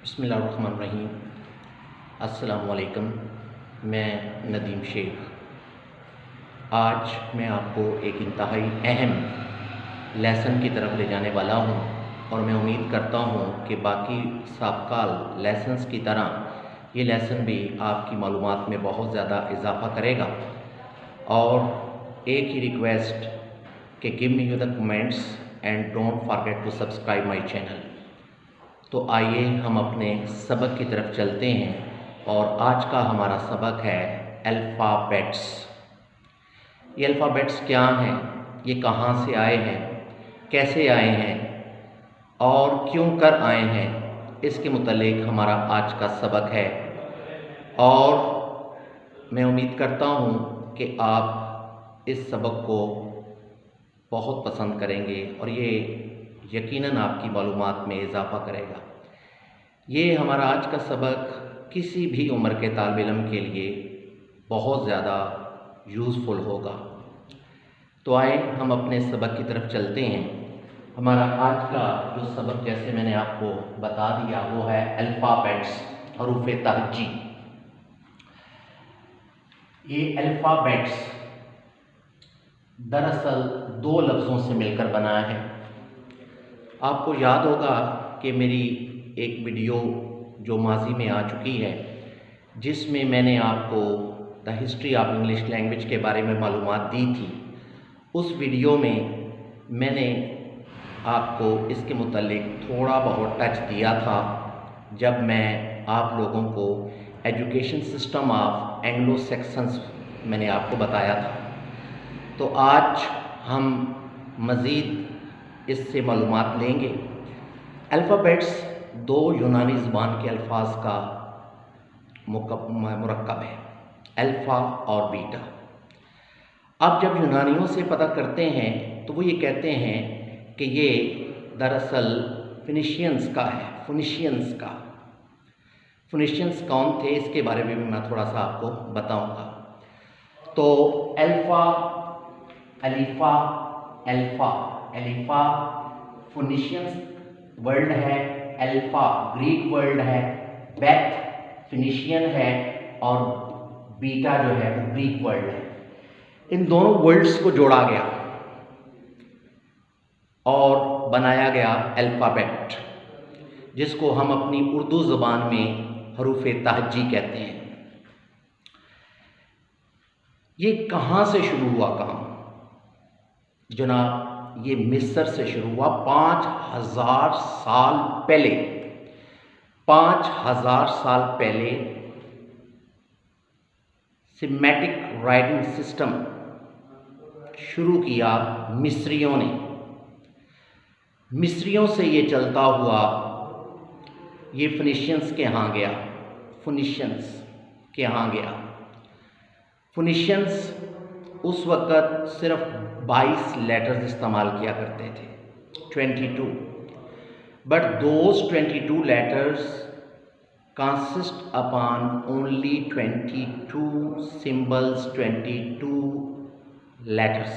बिस्मिल्लाहिर्रहमानिर्रहीम। अस्सलाम वालेकुम। मैं नदीम शेख। आज मैं आपको एक इंतहाई अहम लेसन की तरफ ले जाने वाला हूँ और मैं उम्मीद करता हूँ कि बाकी साबका लेसन्स की तरह ये लेसन भी आपकी मालूमात में बहुत ज़्यादा इजाफ़ा करेगा। और एक ही रिक्वेस्ट कि give me the comments and don't forget to subscribe my channel. तो आइए हम अपने सबक की तरफ चलते हैं और आज का हमारा सबक है अल्फ़ाबेट्स। ये अल्फ़ाबेट्स क्या हैं, ये कहाँ से आए हैं, कैसे आए हैं और क्यों कर आए हैं, इसके मुतालिक हमारा आज का सबक है। और मैं उम्मीद करता हूँ कि आप इस सबक को बहुत पसंद करेंगे और ये यकीनन आपकी मालूमात में इजाफ़ा करेगा। ये हमारा आज का सबक किसी भी उम्र के तालिब इल्म के लिए बहुत ज़्यादा यूज़फुल होगा। तो आए हम अपने सबक की तरफ चलते हैं। हमारा आज का जो सबक, जैसे मैंने आपको बता दिया, वो है अल्फ़ाबेट्स, हरूफ़े तहज्जी। ये अल्फ़ाबेट्स दरअसल दो लफ्ज़ों से मिलकर बना है। आपको याद होगा कि मेरी एक वीडियो जो माजी में आ चुकी है, जिसमें मैंने आपको the history of English language के बारे में मालूमात दी थी। उस वीडियो में मैंने आपको इसके मुतालिक थोड़ा बहुत टच दिया था, जब मैं आप लोगों को education system of Anglo sections मैंने आपको बताया था। तो आज हम मज़ीद इससे मालूमात लेंगे। अल्फ़ाबेट्स दो यूनानी ज़बान के अल्फाज का मुरक्कब है, अल्फ़ा और बीटा। अब जब यूनानियों से पता करते हैं तो वो ये कहते हैं कि ये दरअसल फिनिशियंस का है। फिनिशियंस कौन थे, इसके बारे में भी मैं थोड़ा सा आपको बताऊंगा। तो अल्फ़ा, अलीफ़ा, एलिफ़ा फिनिशियंस वर्ड है, अल्फ़ा ग्रीक वर्ड है, बेथ फिनिशियन है और बीटा जो है वो ग्रीक वर्ड है। इन दोनों वर्ड्स को जोड़ा गया और बनाया गया अल्फ़ाबेट, जिसको हम अपनी उर्दू ज़बान में हरूफ़े तहज्जी कहते हैं। ये कहाँ से शुरू हुआ काम जनाब? ये मिस्र से शुरू हुआ 5000 साल पहले। 5000 साल पहले सिमेटिक राइटिंग सिस्टम शुरू किया मिस्रियों ने। मिस्रियों से ये चलता हुआ ये फिनिशियंस के यहाँ गया। फिनिशियंस उस वक़्त सिर्फ 22 लेटर्स इस्तेमाल किया करते थे, 22, but those 22 letters consist upon only 22 symbols, 22 letters।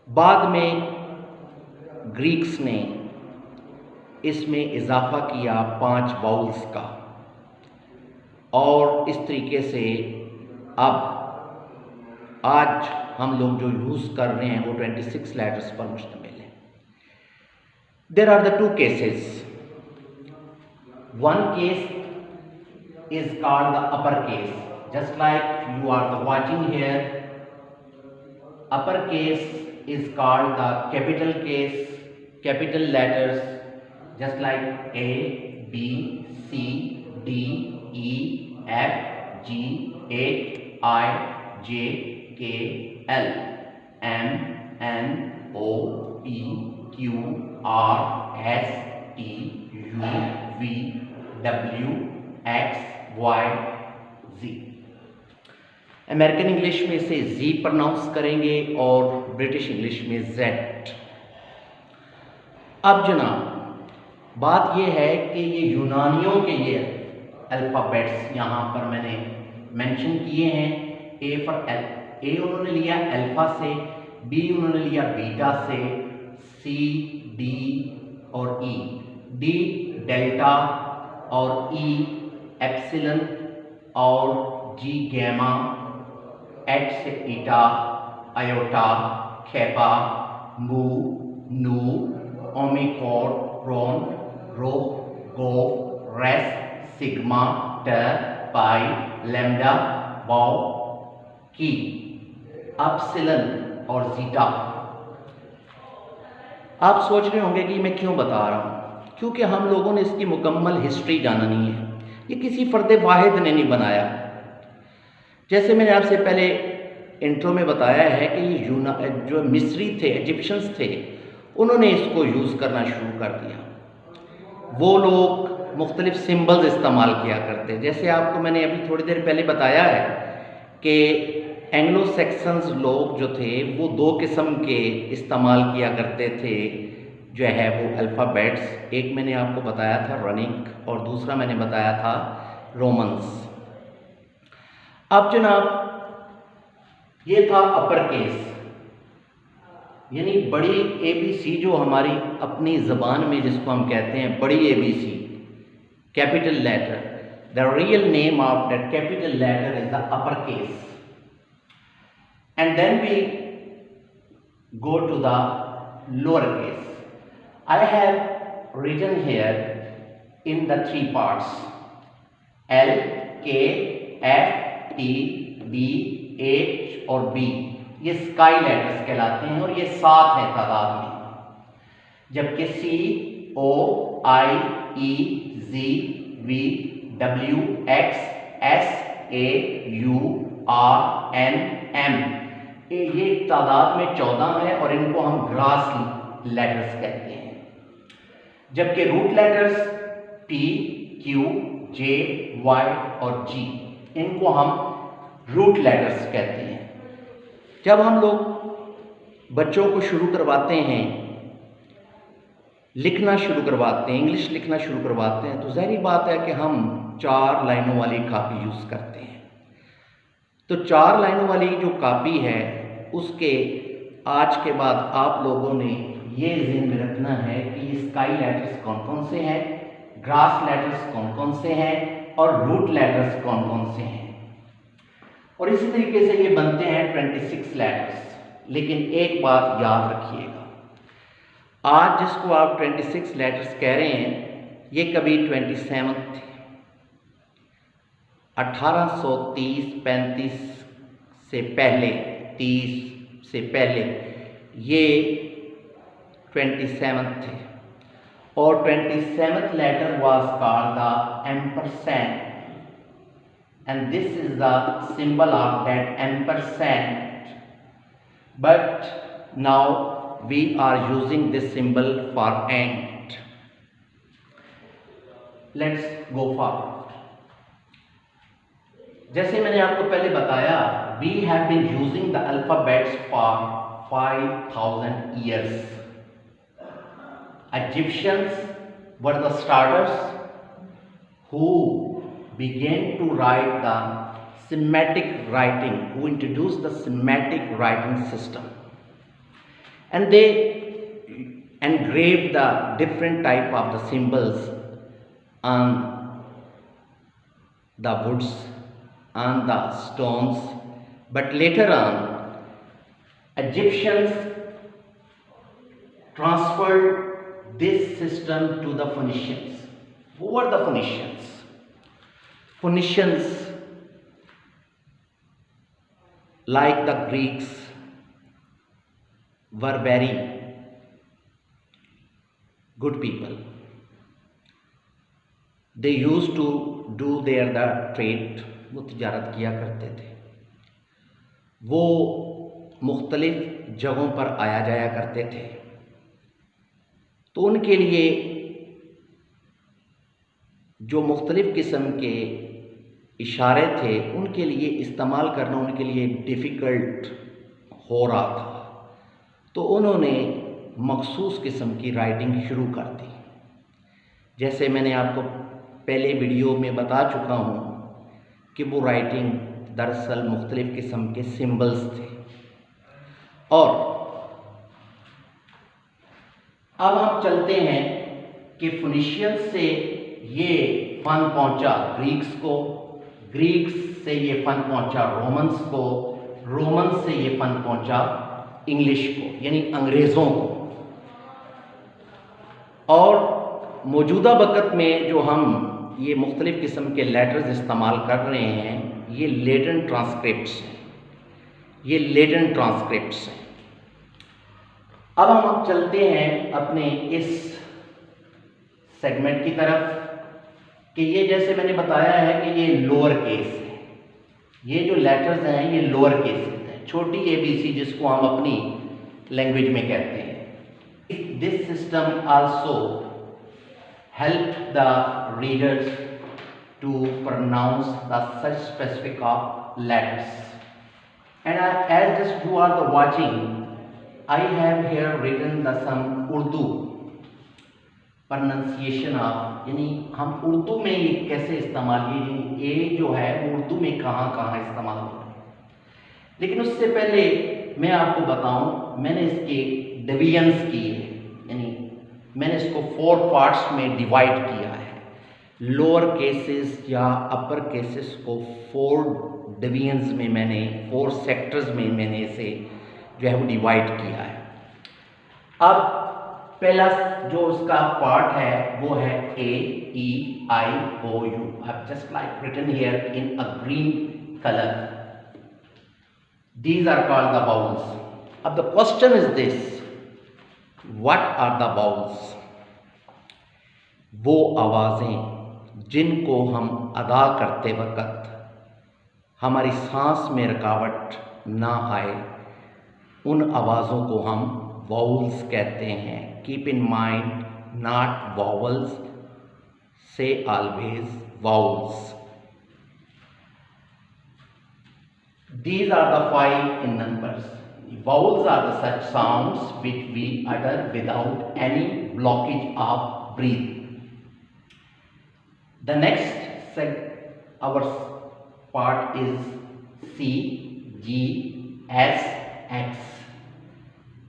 बाद में ग्रीक्स ने इसमें इजाफा किया 5 वाउल्स का, और इस तरीके से अब आज हम लोग जो यूज़ कर रहे हैं वो 26 लेटर्स पर मुश्तमिल है। There are the 2 cases. One case is called the upper case, just like you are watching here. Upper case is called the capital case, capital letters, just like A, B, C, D, E, F, G, H, I, J, K, L, M, N, O, P, Q, R, S, T, U, V, W, X, Y, Z। American English में इसे Z pronounce करेंगे और British English में Z। अब जनाब बात यह है कि ये यूनानियों के ये अल्फ़ाबेट्स यहाँ पर मैंने मेंशन किए हैं। ए फॉर एल, ए उन्होंने लिया अल्फ़ा से, बी उन्होंने लिया बीटा से, सी, डी और ई डी डेल्टा और ई एप्सिलन और जी गैमा, एच से ईटा, आयोटा, खेपा, मू, नू, ओमिक्रॉन, रो, गो, रेस, सिग्मा, ट, पाई, लैम्डा, वाउ, की, एप्सिलन और जीटा। आप सोच रहे होंगे कि मैं क्यों बता रहा हूँ, क्योंकि हम लोगों ने इसकी मुकम्मल हिस्ट्री जाना नहीं है। ये किसी फ़र्द वाहिद ने नहीं बनाया। जैसे मैंने आपसे पहले इंट्रो में बताया है कि ये जो मिस्री थे, इजिप्शियंस थे, उन्होंने इसको यूज़ करना शुरू कर दिया। वो लोग मुख्तलिफ सिंबल्स इस्तेमाल किया करते। जैसे आपको मैंने अभी थोड़ी देर पहले बताया है कि एंग्लो सेक्सन्स लोग जो थे वो दो किस्म के इस्तेमाल किया करते थे, जो है वो अल्फ़ाबेट्स। एक मैंने आपको बताया था रनिक और दूसरा मैंने बताया था रोमन्स। अब जनाब ये था अपर केस, यानी बड़ी ABC जो हमारी अपनी ज़बान में जिसको हम कहते हैं बड़ी ABC, capital letter. The real name of that capital letter is the upper case. And then we go to the lower case. I have written here in the three parts: L, K, F, T, D, H और B। ये sky letters कहलाते हैं और ये 7 हैं तादाद में। जबकि C, O, I, E, Z, V, W, X, S, A, U, R, N, M ये तादाद में 14 है और इनको हम ग्रास लेटर्स कहते हैं। जबकि root letters P, Q, J, Y और G इनको हम रूट लेटर्स कहते हैं। जब हम लोग बच्चों को शुरू करवाते हैं, लिखना शुरू करवाते हैं, इंग्लिश लिखना शुरू करवाते हैं, तो ज़ाहिर बात है कि हम 4 लाइनों वाली कापी यूज़ करते हैं। तो 4 लाइनों वाली जो कापी है उसके आज के बाद आप लोगों ने ये ज़हन में रखना है कि ये स्काई लेटर्स कौन कौन से हैं, ग्रास लेटर्स कौन कौन से हैं और रूट लेटर्स कौन कौन से हैं। और इसी तरीके से ये बनते हैं 26 लेटर्स। लेकिन एक बात याद रखिएगा, आज जिसको आप 26 लेटर्स कह रहे हैं ये कभी 27 थे। 1830-35 से पहले, 30 से पहले ये 27 थे और 27th letter was called the ampersand and this is the symbol of that ampersand, but now we are using this symbol for and. Let's go forward. जैसे मैंने आपको पहले बताया, we have been using the alphabets for 5000 years. Egyptians were the starters who began to write the Semitic writing, who introduced the Semitic writing system, and they engraved the different type of the symbols on the woods, on the stones. But later on, Egyptians transferred this system to the Phoenicians. Who were the Phoenicians? Phoenicians, like the Greeks, were very good people. They used to do their trade. वो तिजारत किया करते थे, वो मुख्तलिफ जगहों पर आया जाया करते थे। तो उनके लिए जो मुख्तलिफ किस्म के इशारे थे उनके लिए इस्तेमाल करना उनके लिए डिफ़िकल्ट हो रहा था। तो उन्होंने मखसूस किस्म की राइटिंग शुरू कर दी। जैसे मैंने आपको पहले वीडियो में बता चुका हूँ कि वो राइटिंग दरअसल मुख्तलिफ किस्म के सिंबल्स थे। और अब हम चलते हैं कि फिनिशियंस से ये फन पहुंचा ग्रीक्स को, ग्रीक्स से ये फन पहुंचा रोमन्स को, रोमन्स से ये फन पहुंचा इंग्लिश को यानी अंग्रेज़ों को। और मौजूदा वक़्त में जो हम ये मुख्तलिफ़ किस्म के लेटर्स इस्तेमाल कर रहे हैं, ये लेटेंट ट्रांसक्रिप्ट्स हैं, ये लेटेंट ट्रांसक्रिप्ट्स हैं। अब हम चलते हैं अपने इस सेगमेंट की तरफ कि ये जैसे मैंने बताया है कि ये लोअर केस है, ये जो लेटर्स हैं ये लोअर केस हैं, छोटी ABC जिसको हम अपनी लैंग्वेज में कहते हैं। This system also help the readers to pronounce the such specific of letters and as just you are the watching I have here written the some Urdu pronunciation of, यानी हम उर्दू में ये कैसे इस्तेमाल, ये जो है वो उर्दू में कहाँ कहाँ इस्तेमाल होता है। लेकिन उससे पहले मैं आपको बताऊं, मैंने इसके डिवीजन्स किए हैं, यानी मैंने इसको 4 पार्ट्स में डिवाइड किया है। लोअर केसेस या अपर केसेस को 4 डिवीजन्स में मैंने 4 सेक्टर्स में मैंने इसे जो है वो डिवाइड किया है। अब पहला जो उसका पार्ट है वो है A-E-I-O-U। I've just like written here in a green color. These are called the vowels. अब the question is this: what are the vowels? वो आवाज़ें जिनको हम अदा करते वक्त हमारी सांस में रुकावट ना आए, उन आवाज़ों को हम वाउल्स कहते हैं। Keep in mind, not vowels, say always vowels. These are the 5 in numbers. Vowels are the such sounds which we utter without any blockage of breath. The next our part is C, G, S, X.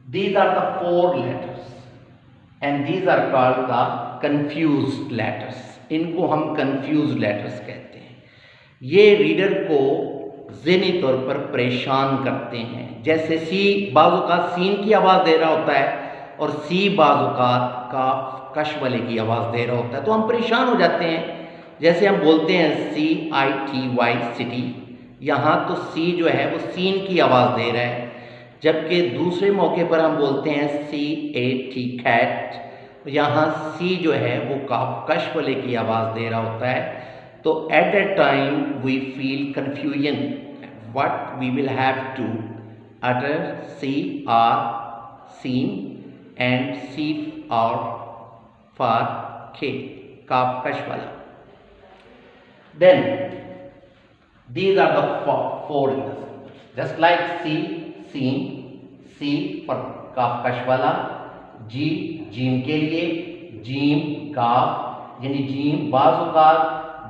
These are the 4 letters and these are called the confused letters. इनको हम confused letters कहते हैं। ये reader को ज़हनी तौर पर परेशान करते हैं। जैसे सी बाज़-औक़ात सीन की आवाज़ दे रहा होता है और सी बाज़-औक़ात काफ कश वाले की आवाज़ दे रहा होता है, तो हम परेशान हो जाते हैं। जैसे हम बोलते हैं CITY सिटी, यहाँ तो सी जो है वो सीन की आवाज़ दे रहा है, जबकि दूसरे मौके पर हम बोलते हैं CAT कैट, यहाँ सी जो है वो काफ कश वाले की आवाज़ दे रहा होता है। तो at that time we feel confusion what we will have to utter CR सीन एंड CR for K काफ कश वाला। Then these are the 4 in the sentence. Just like C सीन, C for काफ कश वाला, G जीम के लिए, जीम काफ यानी जीम बाज़-औक़ात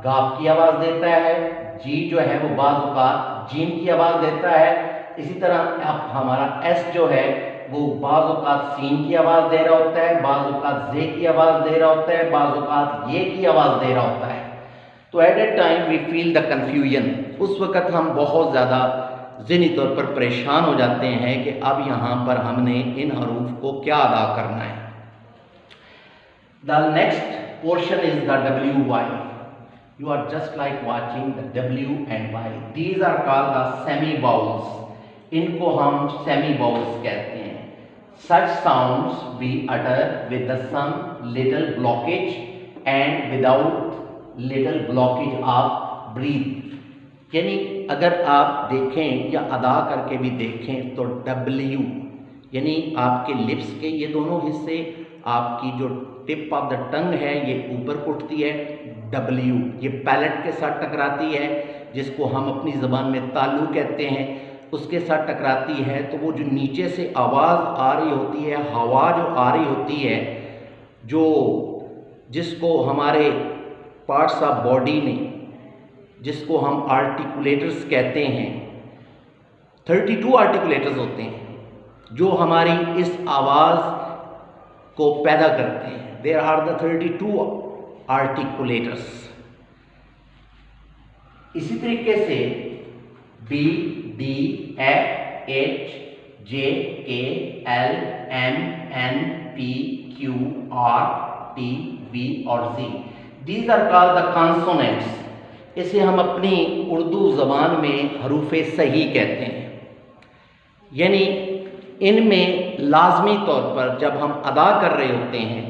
गाफ की आवाज़ देता है, जी जो है वो बाज़-औक़ात जीम की आवाज़ देता है। इसी तरह अब हमारा एस जो है वो बाज़-औक़ात सीन की आवाज़ दे रहा होता है, बाज़-औक़ात जे की आवाज़ दे रहा होता है, बाज़-औक़ात ये की आवाज़ दे रहा होता है। तो at that time we feel the confusion, उस वक़्त हम बहुत ज़्यादा ज़हनी तौर पर परेशान हो जाते हैं कि अब यहाँ पर हमने इन हरूफ को क्या अदा करना है। The next portion is the WY। You are just like watching the W and Y. These are called the semi-vowels. इनको हम semi-vowels कहते हैं। Such sounds we utter with the some little blockage and without little blockage of breath. यानी अगर आप देखें या अदा करके भी देखें तो W यानी आपके लिप्स के ये दोनों हिस्से, आपकी जो टिप ऑफ द टंग है ये ऊपर को उठती है, W ये पैलेट के साथ टकराती है, जिसको हम अपनी ज़बान में तालू कहते हैं, उसके साथ टकराती है। तो वो जो नीचे से आवाज़ आ रही होती है, हवा जो आ रही होती है, जो जिसको हमारे पार्ट्स ऑफ बॉडी ने, जिसको हम आर्टिकुलेटर्स कहते हैं, 32 आर्टिकुलेटर्स होते हैं जो हमारी इस आवाज़ को पैदा करते हैं। There are the 32 articulators. इसी तरीके से B, D, F, H, J, K, L, M, N, P, Q, R, T, V और Z, these are called the consonants। इसे हम अपनी उर्दू ज़बान में हरूफ़े सही कहते हैं। यानी इनमें लाजमी तौर पर जब हम अदा कर रहे होते हैं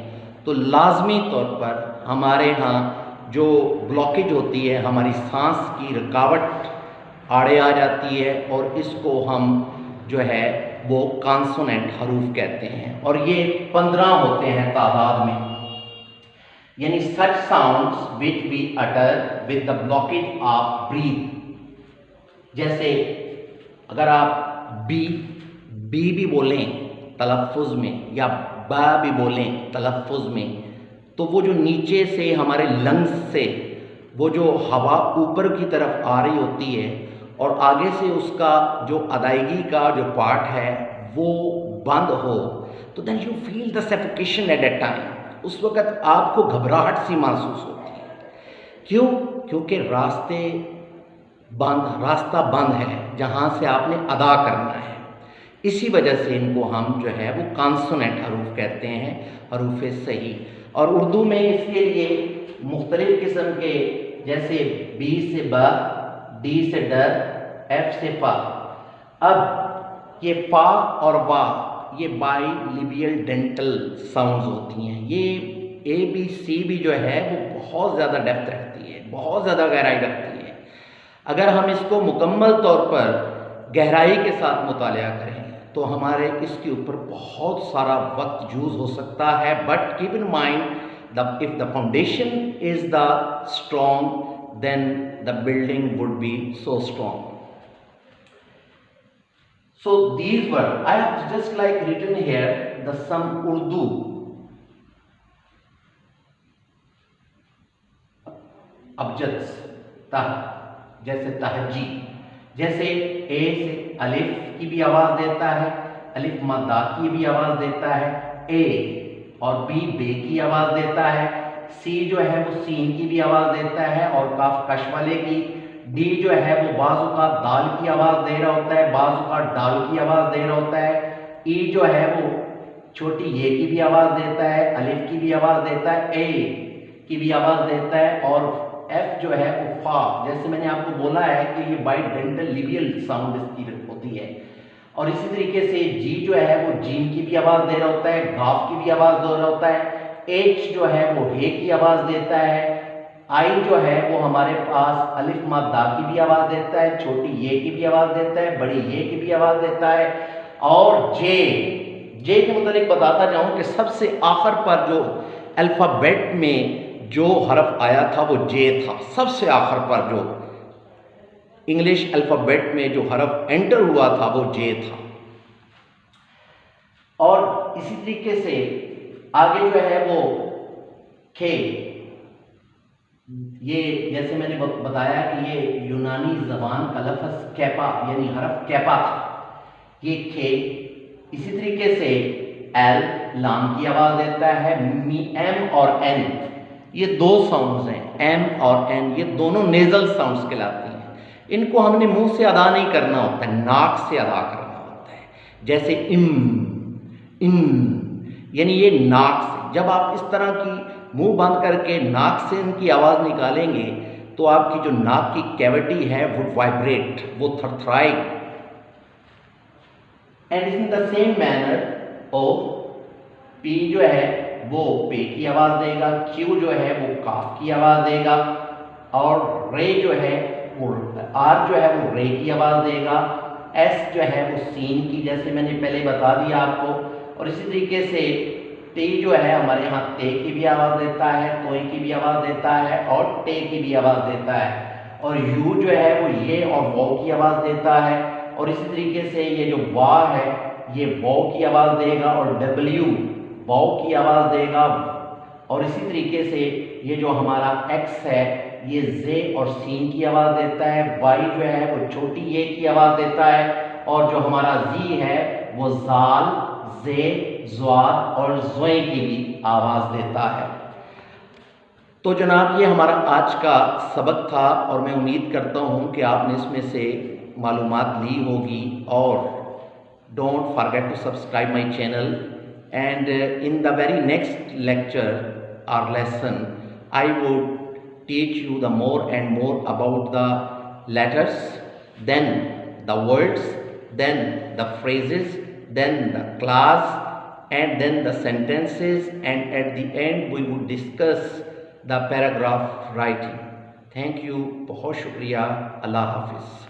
तो लाजमी तौर पर हमारे यहाँ जो ब्लॉकेज होती है, हमारी सांस की रुकावट आड़े आ जाती है और इसको हम जो है वो कॉन्सोनेंट हरूफ कहते हैं। और ये 15 होते हैं तादाद में। यानी such sounds which we utter with the blockage of breath. जैसे अगर आप बी भी बोलें तलफ़ुज़ में या बा भी बोलें तलफ़ुज़ में, तो वो जो नीचे से हमारे लंग्स से वो जो हवा ऊपर की तरफ आ रही होती है और आगे से उसका जो अदायगी का जो पार्ट है वो बंद हो, तो then you feel the suffocation at that time. उस वक़्त आपको घबराहट सी महसूस होती है। क्यों? क्योंकि रास्ता बंद है जहाँ से आपने अदा करना है। इसी वजह से इनको हम जो है वो कॉन्सोनेंट हरूफ कहते हैं, हरूफ सही। और उर्दू में इसके लिए मुख्तलिफ़ किस्म के, जैसे बी से ब, डी से डर, एफ से फा। अब ये फा और बा ये बाई लिबियल डेंटल साउंड्स होती हैं। ये ए बी सी भी जो है वो बहुत ज़्यादा डेप्थ रखती है, बहुत ज़्यादा गहराई रखती है। अगर हम इसको मुकम्मल तौर पर गहराई के साथ मुतालिया करें तो हमारे इसके ऊपर बहुत सारा वक्त यूज़ हो सकता है। But keep in mind if the foundation is the strong then the building would be so strong. So these were, I have just like written here the some Urdu abjads, जैसे तहजी, जैसे ए से अलिफ की भी आवाज़ देता है, अलिफ मद्दा की भी आवाज़ देता है, ए और बी बे की आवाज़ देता है, सी जो है वो सीन की भी आवाज़ देता है और काफ कश वाले की, डी जो है वो बाजू का दाल की आवाज़ दे रहा होता है, बाजू का डाल की आवाज़ दे रहा होता है, ई जो है वो छोटी ये की भी आवाज़ देता है, अलिफ की भी आवाज़ देता है, ए की भी आवाज़ देता है और एफ जो है वो फा। जैसे मैंने आपको बोला है कि ये बाइडेंटल लिबियल साउंड इसकी होती है। और इसी तरीके से जी जो है वो जीन की भी आवाज़ दे रहा होता है, गाफ की भी आवाज़ दे रहा होता है, एच जो है वो हे की आवाज़ देता है, आई जो है वो हमारे पास अलिफ मद्दा की भी आवाज़ देता है, छोटी ये की भी आवाज़ देता है, बड़ी ये की भी आवाज़ देता है। और जे के मुतालिक बताता जाऊँ कि सबसे आखिर पर जो अल्फ़ाबेट में जो हरफ आया था वो जे था। सबसे आखिर पर जो इंग्लिश अल्फ़ाबेट में जो हरफ एंटर हुआ था वो जे था। और इसी तरीके से आगे जो है वो खे, ये जैसे मैंने बताया कि ये यूनानी ज़बान का लफ्ज़ कैपा यानी हरफ कैपा था, ये खे। इसी तरीके से एल लाम की आवाज़ देता है, एम और एन ये दो साउंड्स हैं, एम और एन ये दोनों नेज़ल साउंड्स कहलाती हैं। इनको हमने मुंह से अदा नहीं करना होता है, नाक से अदा करना होता है। जैसे इन यानी ये नाक से, जब आप इस तरह की मुंह बंद करके नाक से इनकी आवाज़ निकालेंगे तो आपकी जो नाक की कैविटी है वो वाइब्रेट, वो थरथराए। And in the same manner O P जो है वो पे की आवाज़ देगा, क्यू जो है वो काफ की आवाज़ देगा और रे जो है वो आर जो है वो रे की आवाज़ देगा, एस जो है वो सीन की, जैसे मैंने पहले बता दिया आपको। और इसी तरीके से टे जो है हमारे यहाँ ते की भी आवाज़ देता है, तोय की भी आवाज़ देता है और टे की भी आवाज़ देता है। और यू जो है वो ये और वो की आवाज़ देता है। और इसी तरीके से ये जो वाह है ये वो की आवाज़ देगा और डब्ल्यू वाओ की आवाज़ देगा। और इसी तरीके से ये जो हमारा एक्स है ये जे और सीन की आवाज़ देता है, वाई जो है वो छोटी ये की आवाज़ देता है और जो हमारा जी है वो जाल जे ज़्वाद और ज़्वै की भी आवाज़ देता है। तो जनाब, ये हमारा आज का सबक था और मैं उम्मीद करता हूँ कि आपने इसमें से मालूमात ली होगी। और don't forget to subscribe my channel, and in the very next lecture और lesson I would teach you the more and more about the letters, then the words, then the phrases, then the class, and then the sentences, and at the end we would discuss the paragraph writing. Thank you, बहुत शुक्रिया, अल्लाह हाफिज़।